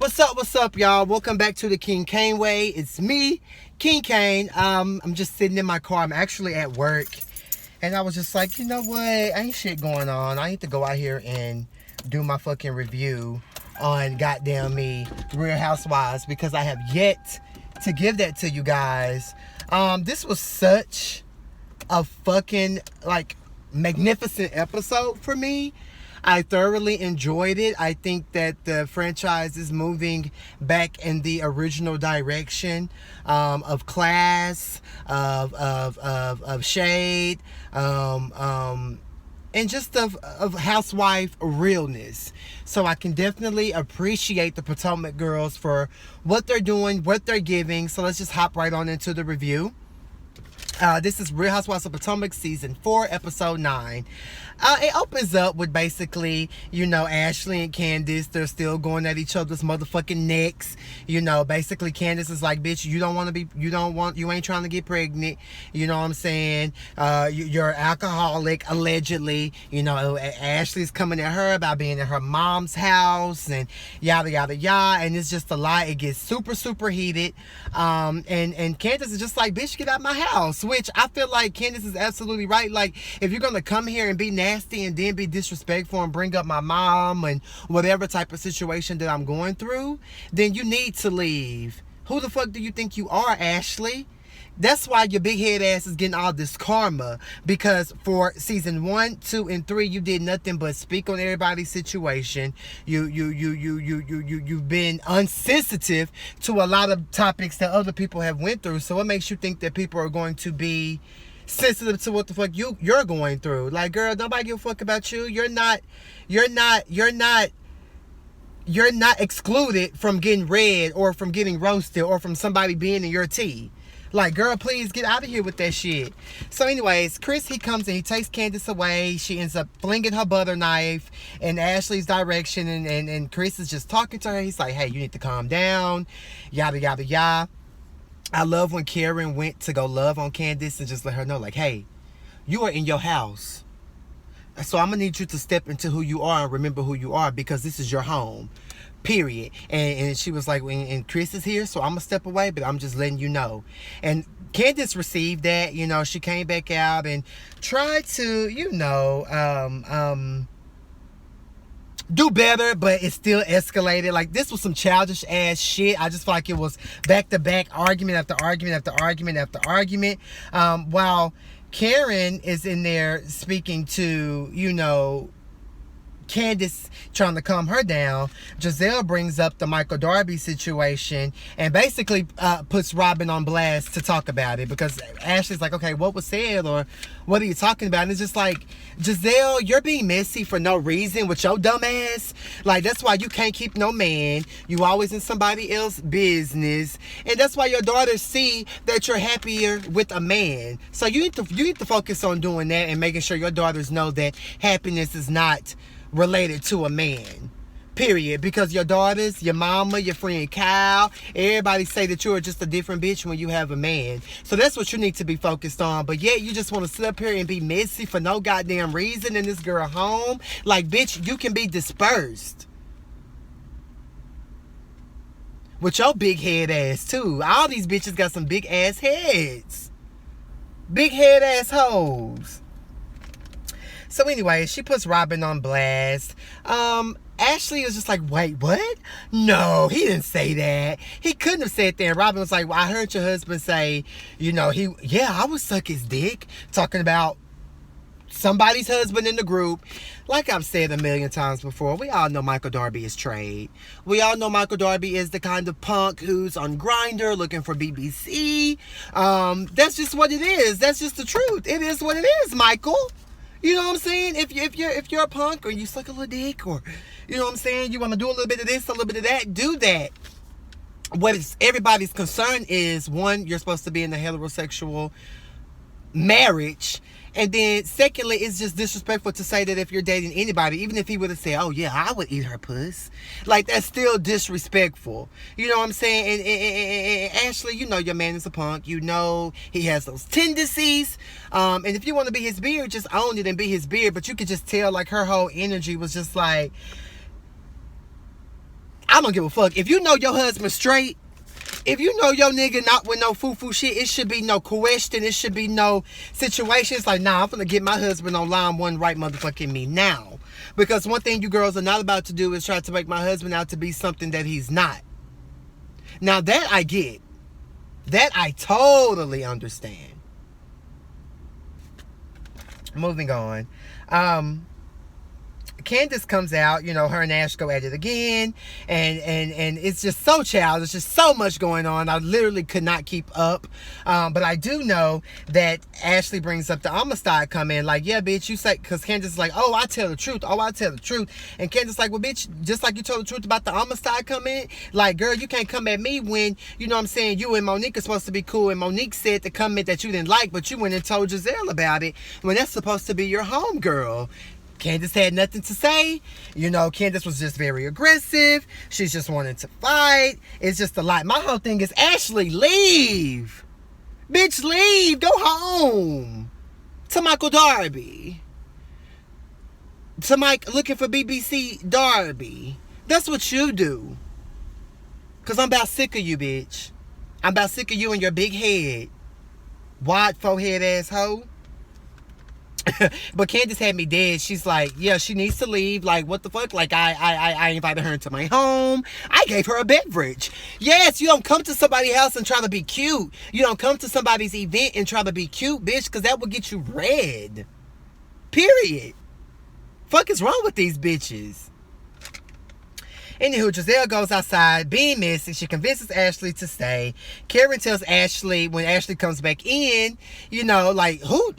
What's up, y'all? Welcome back to the King Cain Way. It's me, King Cain. I'm just sitting in my car. I'm actually at work. And I was just like, you know what? Ain't shit going on. I need to go out here and do my fucking review on goddamn me, Real Housewives, because I have yet to give that to you guys. This was such a fucking, magnificent episode for me. I thoroughly enjoyed it. I think that the franchise is moving back in the original direction of class, of shade, and just of housewife realness. So I can definitely appreciate the Potomac girls for what they're doing, what they're giving. So let's just hop right on into the review. This is Real Housewives of Potomac Season 4, Episode 9. It opens up with basically, Ashley and Candace, they're still going at each other's motherfucking necks. Basically Candace is like, bitch, you ain't trying to get pregnant. You know what I'm saying? You're alcoholic, allegedly. Ashley's coming at her about being in her mom's house and yada, yada, yada. And it's just a lie. It gets super, super heated. And Candace is just like, bitch, get out my house. Which I feel like Candace is absolutely right. Like, if you're going to come here and be nasty and then be disrespectful and bring up my mom and whatever type of situation that I'm going through, then you need to leave. Who the fuck do you think you are, Ashley? That's why your big head ass is getting all this karma, because for season 1, 2, and 3, you did nothing but speak on everybody's situation. You've been unsensitive to a lot of topics that other people have went through. So what makes you think that people are going to be sensitive to what the fuck you're going through? Like, girl, nobody give a fuck about you. You're not excluded from getting read or from getting roasted or from somebody being in your tea. Like, girl, please get out of here with that shit. So anyways, Chris, he comes and he takes Candace away. She ends up flinging her butter knife in Ashley's direction. And Chris is just talking to her. He's like, hey, you need to calm down. Yada, yada, yada. I love when Karen went to go love on Candace and just let her know, like, hey, you are in your house. So I'm going to need you to step into who you are and remember who you are, because this is your home. Period. And she was like, and Chris is here, so I'm gonna step away, but I'm just letting you know. And Candace received that. She came back out and tried to, do better, but it still escalated. Like, this was some childish ass shit. I just feel like it was back to back argument after argument after argument after argument. While Karen is in there speaking to, Candace trying to calm her down, Giselle brings up the Michael Darby situation and basically puts Robin on blast to talk about it, because Ashley's like, okay, what was said, or what are you talking about? And it's just like, Giselle, you're being messy for no reason with your dumb ass. Like, that's why you can't keep no man. You always in somebody else's business. And that's why your daughters see that you're happier with a man. So you need to focus on doing that and making sure your daughters know that happiness is not related to a man, period. Because your daughters, your mama, your friend Kyle, everybody say that you're just a different bitch when you have a man. So that's what you need to be focused on. But yet you just want to sit up here and be messy for no goddamn reason in this girl home. Like, bitch, you can be dispersed with your big head ass too. All these bitches got some big ass heads, big head ass hoes. So anyway, she puts Robin on blast. Ashley was just like, wait, what? No, he didn't say that. He couldn't have said that. And Robin was like, well, I heard your husband say, I would suck his dick. Talking about somebody's husband in the group. Like I've said a million times before, we all know Michael Darby is trade. We all know Michael Darby is the kind of punk who's on Grindr looking for BBC. That's just what it is. That's just the truth. It is what it is, Michael. You know what I'm saying? If you're a punk, or you suck a little dick, or you know what I'm saying, you want to do a little bit of this, a little bit of that, do that. Everybody's concern is, one, you're supposed to be in a heterosexual marriage, and then secondly, it's just disrespectful to say that if you're dating anybody, even if he would have said, oh yeah, I would eat her puss, like, that's still disrespectful. You know what I'm saying? And Ashley, your man is a punk. He has those tendencies. And if you want to be his beard, just own it and be his beard. But you could just tell, like, her whole energy was just like, I don't give a fuck. If you know your husband straight, if you know your nigga not with no foo-foo shit, it should be no question. It should be no situation. It's like, nah, I'm gonna get my husband on line one right motherfucking me now. Because one thing you girls are not about to do is try to make my husband out to be something that he's not. Now that I get. That I totally understand. Moving on. Candace comes out, you know, her and Ash go at it again, and it's just so childish. There's just so much going on. I literally could not keep up. But I do know that Ashley brings up the Amistad comment, like, yeah, bitch, you say, because Candace is like, oh, I tell the truth. Oh, I tell the truth. And Candace like, well, bitch, just like you told the truth about the Amistad comment, like, girl, you can't come at me when, you know what I'm saying, you and Monique are supposed to be cool, and Monique said the comment that you didn't like, but you went and told Giselle about it when that's supposed to be your homegirl. Candace had nothing to say. You know, Candace was just very aggressive. She's just wanting to fight. It's just a lot. My whole thing is, Ashley, leave. Bitch, leave. Go home. To Michael Darby. To Mike looking for BBC Darby. That's what you do. Because I'm about sick of you, bitch. I'm about sick of you and your big head. Wide forehead asshole. But Candace had me dead. She's like, yeah, she needs to leave. Like, what the fuck? Like, I invited her into my home. I gave her a beverage. Yes, you don't come to somebody's house and try to be cute. You don't come to somebody's event and try to be cute, bitch, because that will get you red. Period. Fuck is wrong with these bitches? Anywho, Giselle goes outside being messy. She convinces Ashley to stay. Karen tells Ashley when Ashley comes back in, you know, like, who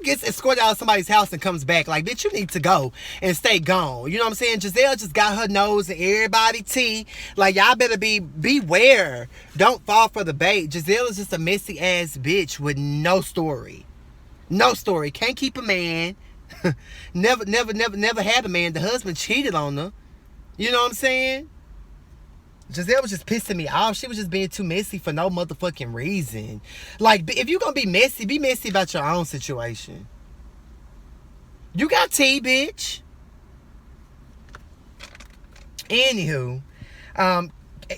gets escorted out of somebody's house and comes back? Like, bitch, you need to go and stay gone. You know what I'm saying? Giselle just got her nose in everybody's tea. Like, y'all better beware. Don't fall for the bait. Giselle is just a messy ass bitch with no story. No story. Can't keep a man. never had a man. The husband cheated on her. You know what I'm saying? Giselle was just pissing me off. She was just being too messy for no motherfucking reason. Like, if you're gonna be messy about your own situation. You got tea, bitch. Anywho,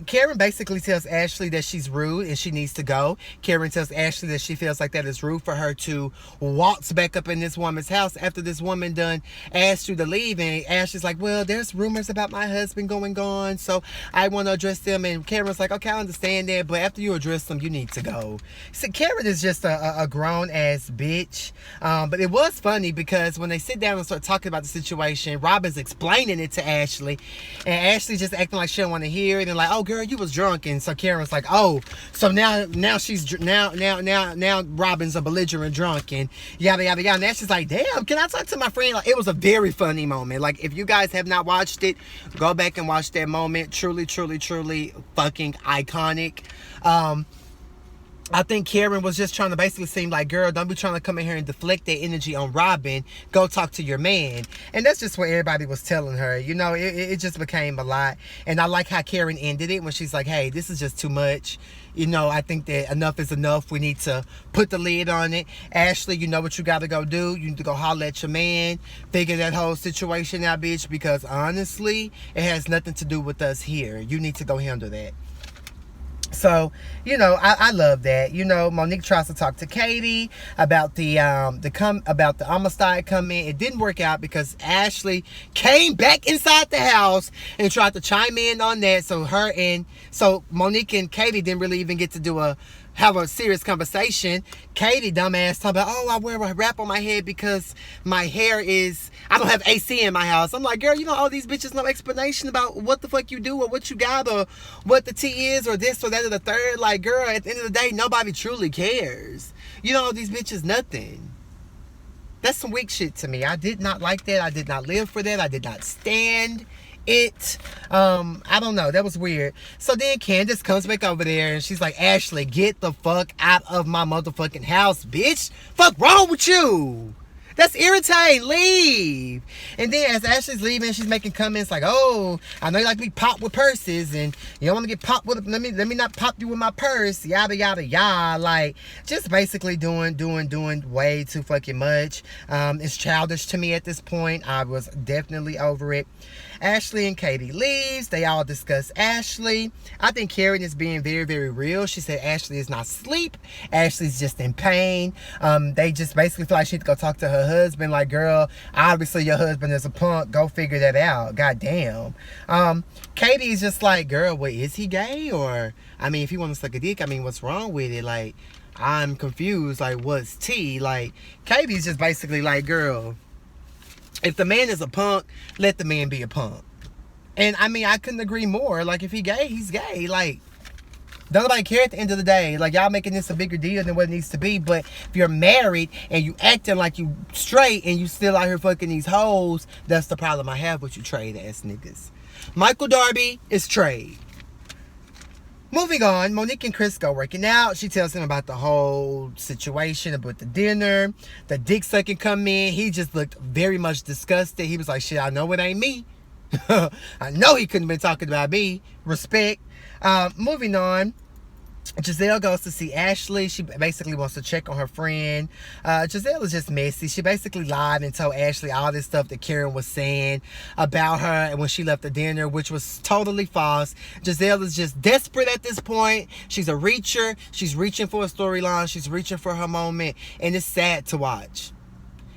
Karen basically tells Ashley that she's rude and she needs to go. Karen tells Ashley that she feels like that it's rude for her to waltz back up in this woman's house after this woman done asked you to leave. And Ashley's like, well, there's rumors about my husband going on, so I want to address them. And Karen's like, okay, I understand that, but after you address them, you need to go. So Karen is just a grown-ass bitch. But it was funny because when they sit down and start talking about the situation, Robin's explaining it to Ashley, and Ashley just acting like she don't want to hear it, and like, oh girl, you was drunk. And so Karen's like, oh, so now Robin's a belligerent drunk and yada yada yada. And Ashley's like, damn, can I talk to my friend? Like, it was a very funny moment. Like, if you guys have not watched it, go back and watch that moment. Truly fucking iconic. I think Karen was just trying to basically seem like, girl, don't be trying to come in here and deflect that energy on Robin. Go talk to your man. And that's just what everybody was telling her. You know, it just became a lot. And I like how Karen ended it when she's like, hey, this is just too much. You know, I think that enough is enough. We need to put the lid on it. Ashley, you know what you got to go do. You need to go holler at your man. Figure that whole situation out, bitch. Because honestly, it has nothing to do with us here. You need to go handle that. So, you know, I love that. You know, Monique tries to talk to Katie about the Amistad coming. It didn't work out because Ashley came back inside the house and tried to chime in on that. So Monique and Katie didn't really even get to have a serious conversation. Katie, dumbass, talking about, oh, I wear a wrap on my head because my hair I don't have AC in my house. I'm like, girl, you know, all these bitches no explanation about what the fuck you do or what you got or what the tea is or this or that or the third. Like, girl, at the end of the day, nobody truly cares. You know, these bitches, nothing. That's some weak shit to me. I did not like that. I did not live for that. I did not stand it. I don't know. That was weird. So then Candace comes back over there and she's like, Ashley, get the fuck out of my motherfucking house, bitch. Fuck wrong with you? That's irritating. Leave. And then as Ashley's leaving, she's making comments like, oh, I know you like to be popped with purses and you don't want to get popped with let me not pop you with my purse. Yada yada yada. Like, just basically doing way too fucking much. It's childish to me at this point. I was definitely over it. Ashley and Katie leaves. They all discuss Ashley. I think Karen is being very, very real. She said Ashley is not asleep. Ashley's just in pain. They just basically feel like she had to go talk to her husband. Like, girl, obviously your husband is a punk. Go figure that out. Goddamn. Katie is just like, girl, what, is he gay? Or, I mean, if he wants to suck a dick, I mean, what's wrong with it? Like, I'm confused. Like, what's tea? Like, Katie's just basically like, girl, if the man is a punk, let the man be a punk. And I mean, I couldn't agree more. Like, if he gay, he's gay. Like, don't nobody care at the end of the day. Like, y'all making this a bigger deal than what it needs to be. But if you're married and you acting like you straight and you still out here fucking these hoes, that's the problem I have with you trade ass niggas. Michael Darby is trade. Moving on, Monique and Chris go working out. She tells him about the whole situation about the dinner. The dick sucking come in. He just looked very much disgusted. He was like, shit, I know it ain't me. I know he couldn't have been talking about me. Respect. Moving on. Giselle goes to see Ashley. She basically wants to check on her friend. Giselle is just messy. She basically lied and told Ashley all this stuff that Karen was saying about her when she left the dinner, which was totally false. Giselle is just desperate at this point. She's a reacher. She's reaching for a storyline. She's reaching for her moment. And it's sad to watch.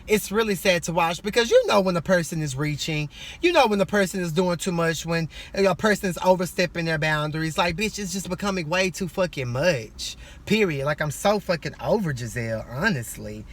It's really sad to watch because you know when a person is reaching. You know when the person is doing too much. When a person is overstepping their boundaries. Like, bitch, it's just becoming way too fucking much. Period. Like, I'm so fucking over Giselle, honestly.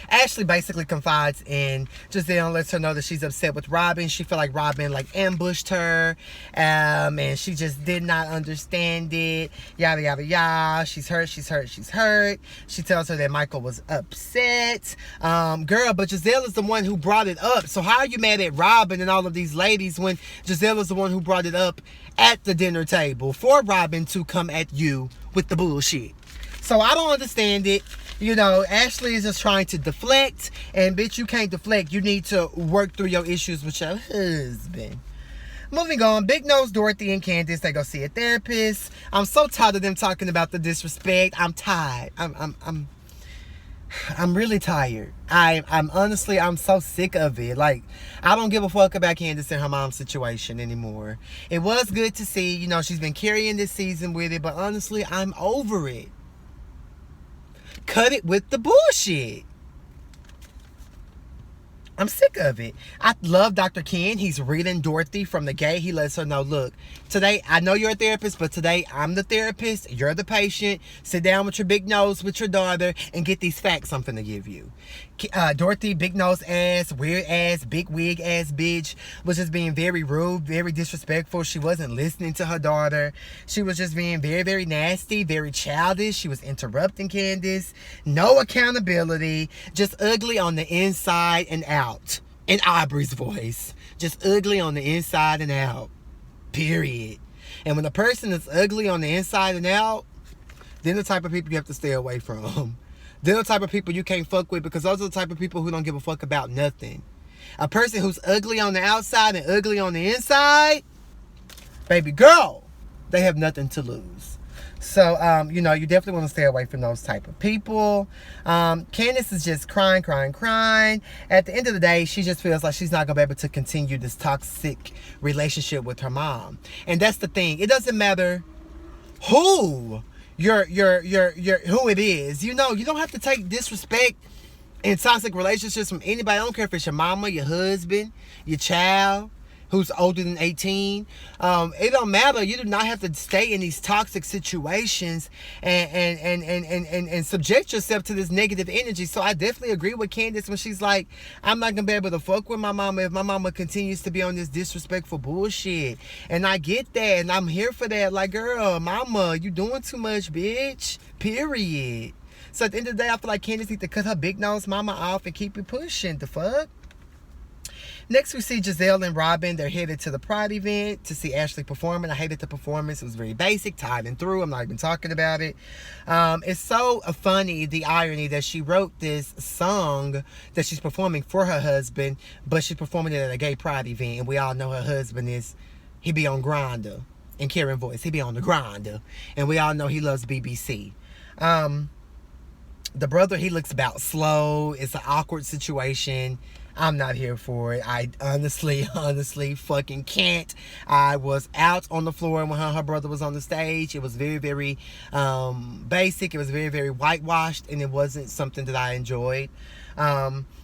Ashley basically confides in Giselle and lets her know that she's upset with Robin. She felt like Robin like ambushed her, and she just did not understand it. Yada yada yada. She's hurt. She's hurt. She's hurt. She tells her that Michael was upset. Girl, but Giselle is the one who brought it up. So how are you mad at Robin and all of these ladies when Giselle is the one who brought it up at the dinner table for Robin to come at you with the bullshit? So I don't understand it. You know, Ashley is just trying to deflect. And bitch, you can't deflect. You need to work through your issues with your husband. Moving on, Big Nose Dorothy and Candace, they go see a therapist. I'm so tired of them talking about the disrespect. I'm tired. I'm really tired. I'm honestly, I'm so sick of it. Like, I don't give a fuck about Candace and her mom's situation anymore. It was good to see, you know, she's been carrying this season with it, but honestly, I'm over it. Cut it with the bullshit. I'm sick of it. I love Dr. Ken. He's reading Dorothy from the gate. He lets her know, look, today, I know you're a therapist, but today I'm the therapist. You're the patient. Sit down with your big nose with your daughter and get these facts I'm finna give you. Dorothy, big nose ass, weird ass, big wig ass bitch, was just being very rude, very disrespectful. She wasn't listening to her daughter. She was just being very, very nasty, very childish. She was interrupting Candace. No accountability. Just ugly on the inside and out. In Aubrey's voice. Just ugly on the inside and out. Period. And when a person is ugly on the inside and out, then the type of people you have to stay away from. They're the type of people you can't fuck with because those are the type of people who don't give a fuck about nothing. A person who's ugly on the outside and ugly on the inside, baby girl, they have nothing to lose. So, you know, you definitely want to stay away from those type of people. Candace is just crying. At the end of the day, she just feels like she's not going to be able to continue this toxic relationship with her mom. And that's the thing. It doesn't matter who who it is. You know, you don't have to take disrespect and toxic relationships from anybody. I don't care if it's your mama, your husband, your child who's older than 18. It don't matter. You do not have to stay in these toxic situations and subject yourself to this negative energy. So I definitely agree with Candace when she's like, I'm not gonna be able to fuck with my mama if my mama continues to be on this disrespectful bullshit. And I get that, and I'm here for that. Like, girl, mama, you doing too much, bitch. Period. So at the end of the day, I feel like Candace needs to cut her big nose mama off and keep it pushing. The fuck? Next, we see Giselle and Robin. They're headed to the Pride event to see Ashley perform. And I hated the performance. It was very basic, tied and through. I'm not even talking about it. It's so funny, the irony that she wrote this song that she's performing for her husband, but she's performing it at a gay Pride event. And we all know her husband he be on Grindr. In Karen voice, he be on the Grindr. And we all know he loves BBC. The brother, he looks about slow. It's an awkward situation. I'm not here for it. I honestly fucking can't. I was out on the floor when her brother was on the stage. It was very, very basic. It was very, very whitewashed, and it wasn't something that I enjoyed.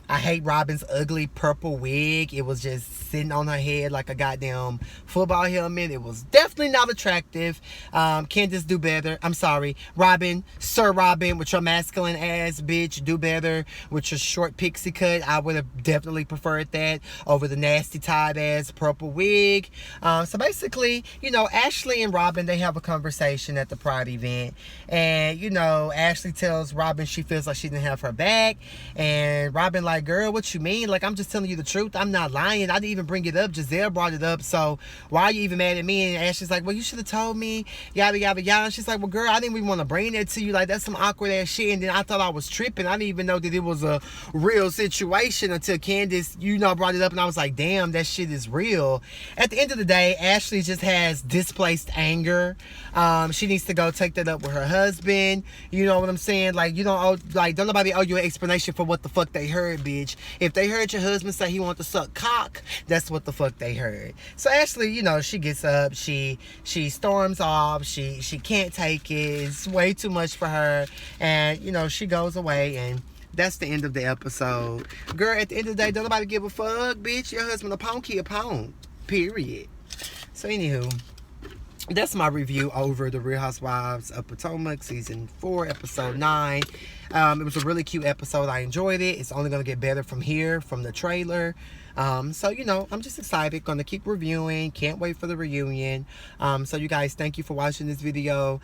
I hate Robin's ugly purple wig. It was just sitting on her head like a goddamn football helmet. It was definitely not attractive. Candace, do better. I'm sorry. Robin, Sir Robin, with your masculine ass, bitch, do better with your short pixie cut. I would have definitely preferred that over the nasty tied ass purple wig. So basically, you know, Ashley and Robin, they have a conversation at the Pride event. And, you know, Ashley tells Robin she feels like she didn't have her back. And Robin like, girl, what you mean? Like, I'm just telling you the truth. I'm not lying. I didn't even bring it up. Giselle brought it up. So why are you even mad at me? And Ashley's like, well, you should have told me. Yada, yada, yada. And she's like, well, girl, I didn't even want to bring that to you. Like, that's some awkward ass shit. And then I thought I was tripping. I didn't even know that it was a real situation until Candace, you know, brought it up. And I was like, damn, that shit is real. At the end of the day, Ashley just has displaced anger. She needs to go take that up with her husband. You know what I'm saying? Like, you don't owe, like, don't nobody owe you an explanation for what the fuck they heard, bitch. If they heard your husband say he wanted to suck cock, that's what the fuck they heard. So Ashley, you know, she gets up, she storms off, she can't take it, it's way too much for her, and you know, she goes away, and that's the end of the episode. Girl, at the end of the day, don't nobody give a fuck, bitch. Your husband a punk, he a punk, period. So anywho, that's my review over the Real Housewives of Potomac season 4 episode 9. It was a really cute episode. I enjoyed it. It's only going to get better from here, from the trailer. So, you know, I'm just excited. Going to keep reviewing. Can't wait for the reunion. So, you guys, thank you for watching this video.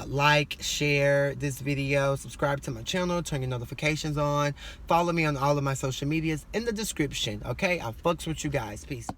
Like, share this video. Subscribe to my channel. Turn your notifications on. Follow me on all of my social medias in the description. Okay? I fucks with you guys. Peace.